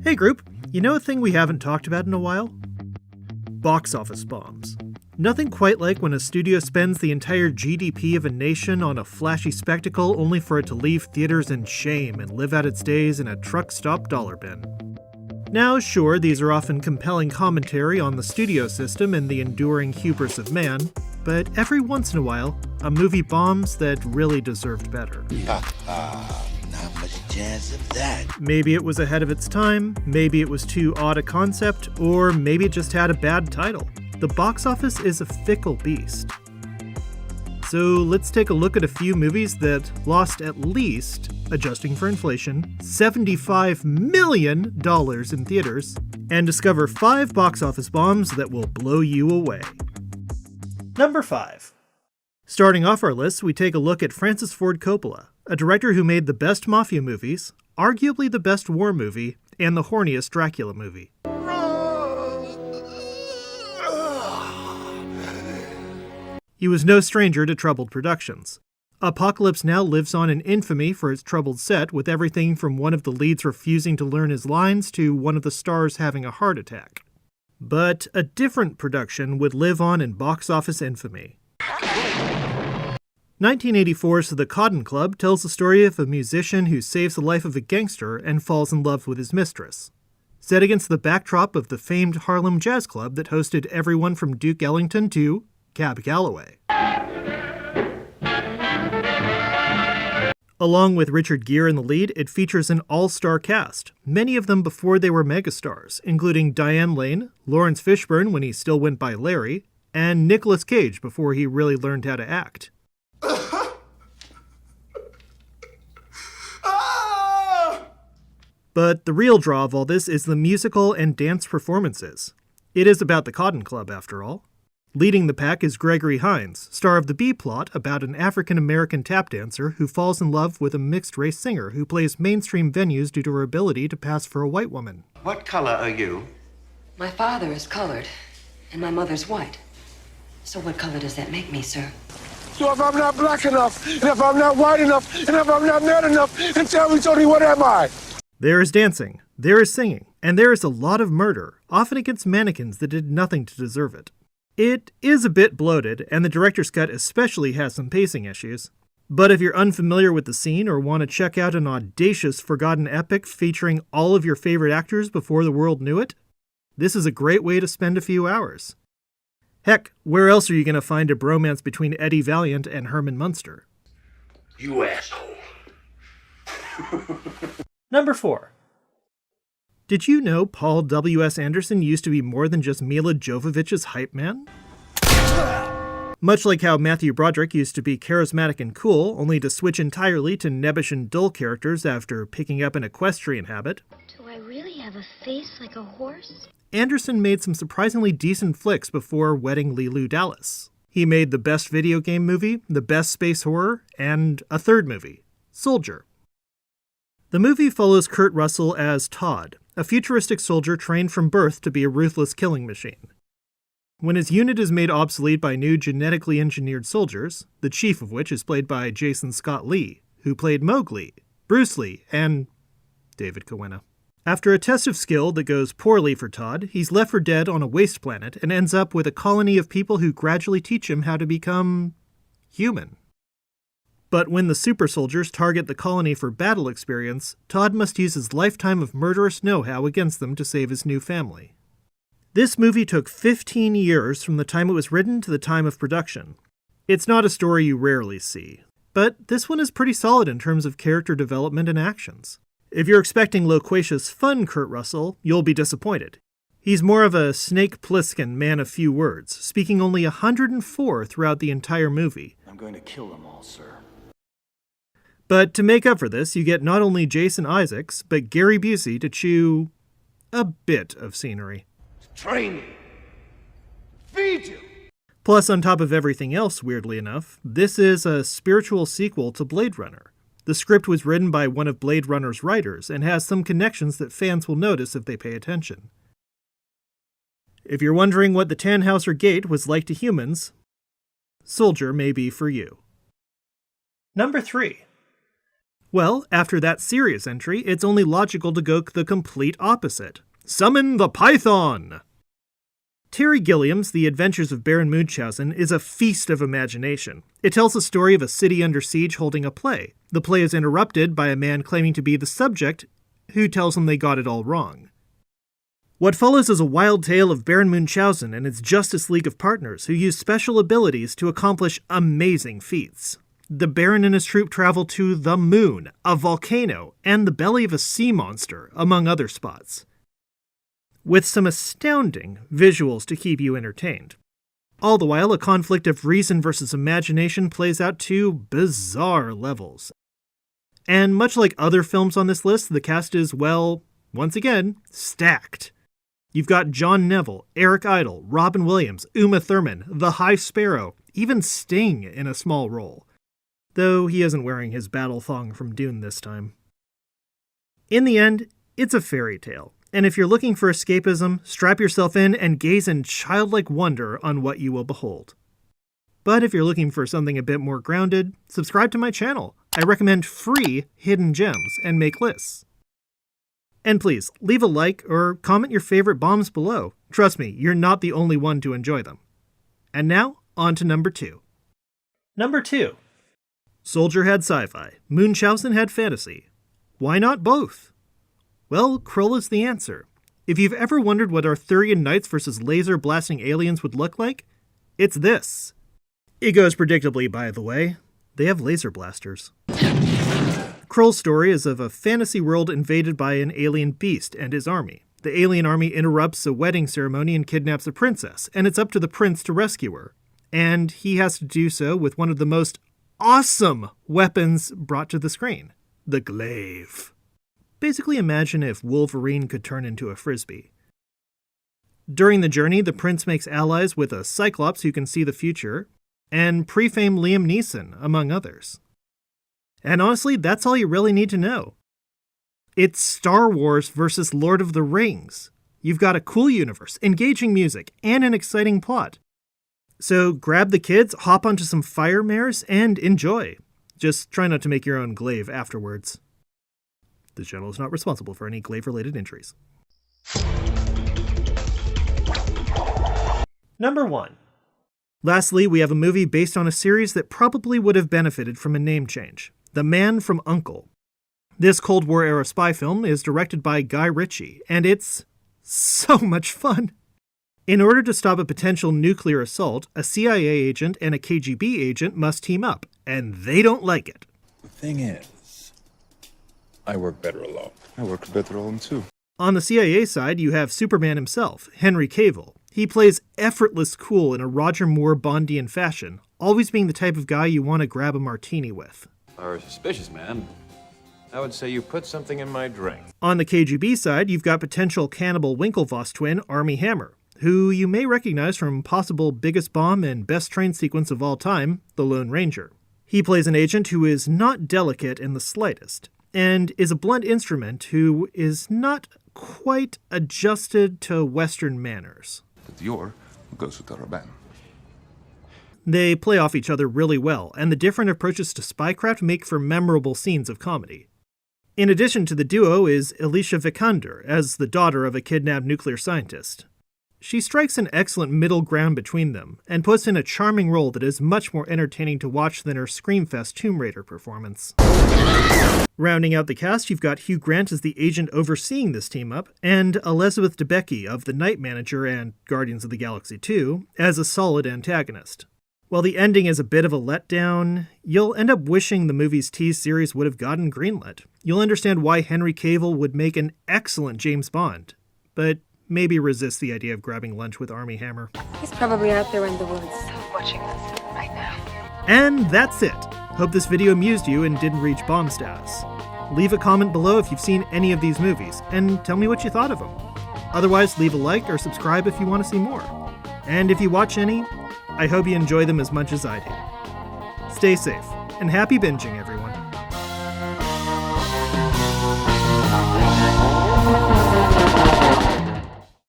Hey group, you know a thing we haven't talked about in a while? Box office bombs. Nothing quite like when a studio spends the entire GDP of a nation on a flashy spectacle only for it to leave theaters in shame and live out its days in a truck stop dollar bin. Now, sure, these are often compelling commentary on the studio system and the enduring hubris of man, but every once in a while, a movie bombs that really deserved better. Not much chance of that. Maybe it was ahead of its time, maybe it was too odd a concept, or maybe it just had a bad title. The box office is a fickle beast. So let's take a look at a few movies that lost at least, adjusting for inflation, $75 million in theaters, and discover 5 box office bombs that will blow you away. Number 5. Starting off our list, we take a look at Francis Ford Coppola, a director who made the best mafia movies, arguably the best war movie, and the horniest Dracula movie. He was no stranger to troubled productions. Apocalypse Now lives on in infamy for its troubled set, with everything from one of the leads refusing to learn his lines to one of the stars having a heart attack. But a different production would live on in box office infamy. 1984's The Cotton Club tells the story of a musician who saves the life of a gangster and falls in love with his mistress. Set against the backdrop of the famed Harlem Jazz Club that hosted everyone from Duke Ellington to Cab Calloway. Along with Richard Gere in the lead, it features an all-star cast, many of them before they were megastars, including Diane Lane, Lawrence Fishburne when he still went by Larry, and Nicolas Cage before he really learned how to act. But the real draw of all this is the musical and dance performances. It is about the Cotton Club, after all. Leading the pack is Gregory Hines, star of the B-plot about an African-American tap dancer who falls in love with a mixed-race singer who plays mainstream venues due to her ability to pass for a white woman. What color are you? My father is colored, and my mother's white. So what color does that make me, sir? So if I'm not black enough, and if I'm not white enough, and if I'm not man enough, then tell me, Tony, what am I? There is dancing, there is singing, and there is a lot of murder, often against mannequins that did nothing to deserve it. It is a bit bloated, and the director's cut especially has some pacing issues. But if you're unfamiliar with the scene or want to check out an audacious forgotten epic featuring all of your favorite actors before the world knew it, this is a great way to spend a few hours. Heck, where else are you going to find a bromance between Eddie Valiant and Herman Munster? You asshole. Number 4. Did you know Paul W.S. Anderson used to be more than just Mila Jovovich's hype man? Much like how Matthew Broderick used to be charismatic and cool, only to switch entirely to nebbish and dull characters after picking up an equestrian habit. Do I really have a face like a horse? Anderson made some surprisingly decent flicks before wedding Leeloo Dallas. He made the best video game movie, the best space horror, and a third movie, Soldier. The movie follows Kurt Russell as Todd, a futuristic soldier trained from birth to be a ruthless killing machine. When his unit is made obsolete by new genetically engineered soldiers, the chief of which is played by Jason Scott Lee, who played Mowgli, Bruce Lee, and David Cowenna. After a test of skill that goes poorly for Todd, he's left for dead on a waste planet and ends up with a colony of people who gradually teach him how to become human. But when the super soldiers target the colony for battle experience, Todd must use his lifetime of murderous know-how against them to save his new family. This movie took 15 years from the time it was written to the time of production. It's not a story you rarely see, but this one is pretty solid in terms of character development and actions. If you're expecting loquacious, fun Kurt Russell, you'll be disappointed. He's more of a Snake Plissken man of few words, speaking only 104 throughout the entire movie. I'm going to kill them all, sir. But to make up for this, you get not only Jason Isaacs, but Gary Busey to chew a bit of scenery. Train you. Feed you. Plus, on top of everything else, weirdly enough, this is a spiritual sequel to Blade Runner. The script was written by one of Blade Runner's writers and has some connections that fans will notice if they pay attention. If you're wondering what the Tannhauser Gate was like to humans, Soldier may be for you. Number 3. Well, after that serious entry, it's only logical to go the complete opposite. Summon the Python! Terry Gilliam's The Adventures of Baron Munchausen is a feast of imagination. It tells the story of a city under siege holding a play. The play is interrupted by a man claiming to be the subject, who tells them they got it all wrong. What follows is a wild tale of Baron Munchausen and his Justice League of partners who use special abilities to accomplish amazing feats. The Baron and his troop travel to the moon, a volcano, and the belly of a sea monster, among other spots, with some astounding visuals to keep you entertained. All the while, a conflict of reason versus imagination plays out to bizarre levels. And much like other films on this list, the cast is, well, once again, stacked. You've got John Neville, Eric Idle, Robin Williams, Uma Thurman, the High Sparrow, even Sting in a small role, though he isn't wearing his battle thong from Dune this time. In the end, it's a fairy tale. And if you're looking for escapism, strap yourself in and gaze in childlike wonder on what you will behold. But if you're looking for something a bit more grounded, subscribe to my channel. I recommend free hidden gems and make lists. And please, leave a like or comment your favorite bombs below. Trust me, you're not the only one to enjoy them. And now, on to number 2. Number 2. Soldier had sci-fi, Munchausen had fantasy. Why not both? Well, Krull is the answer. If you've ever wondered what Arthurian knights versus laser-blasting aliens would look like, it's this. It goes predictably, by the way. They have laser blasters. Krull's story is of a fantasy world invaded by an alien beast and his army. The alien army interrupts a wedding ceremony and kidnaps a princess, and it's up to the prince to rescue her. And he has to do so with one of the most awesome weapons brought to the screen, the glaive. Basically imagine if Wolverine could turn into a frisbee. During the journey, the prince makes allies with a Cyclops who can see the future, and pre-fame Liam Neeson, among others. And honestly, that's all you really need to know. It's Star Wars versus Lord of the Rings. You've got a cool universe, engaging music, and an exciting plot. So grab the kids, hop onto some fire mares, and enjoy. Just try not to make your own glaive afterwards. The channel is not responsible for any glaive-related injuries. Number 1. Lastly, we have a movie based on a series that probably would have benefited from a name change. The Man from U.N.C.L.E. This Cold War-era spy film is directed by Guy Ritchie, and it's so much fun. In order to stop a potential nuclear assault, a CIA agent and a KGB agent must team up, and they don't like it. The thing is, I work better alone. I work better alone too. On the CIA side, you have Superman himself, Henry Cavill. He plays effortless cool in a Roger Moore Bondian fashion, always being the type of guy you want to grab a martini with. If I were a suspicious man, I would say you put something in my drink. On the KGB side, you've got potential cannibal Winklevoss twin Armie Hammer, who you may recognize from possible biggest bomb and best train sequence of all time, The Lone Ranger. He plays an agent who is not delicate in the slightest, and is a blunt instrument who is not quite adjusted to Western manners. They play off each other really well, and the different approaches to spycraft make for memorable scenes of comedy. In addition to the duo is Alicia Vikander as the daughter of a kidnapped nuclear scientist. She strikes an excellent middle ground between them, and puts in a charming role that is much more entertaining to watch than her Screamfest Tomb Raider performance. Rounding out the cast, you've got Hugh Grant as the agent overseeing this team-up, and Elizabeth Debicki of The Night Manager and Guardians of the Galaxy 2 as a solid antagonist. While the ending is a bit of a letdown, you'll end up wishing the movie's tease series would have gotten greenlit. You'll understand why Henry Cavill would make an excellent James Bond, but maybe resist the idea of grabbing lunch with Armie Hammer. He's probably out there in the woods. Watching this right now. And that's it. Hope this video amused you and didn't reach bomb status. Leave a comment below if you've seen any of these movies, and tell me what you thought of them. Otherwise, leave a like or subscribe if you want to see more. And if you watch any, I hope you enjoy them as much as I do. Stay safe, and happy binging, everyone.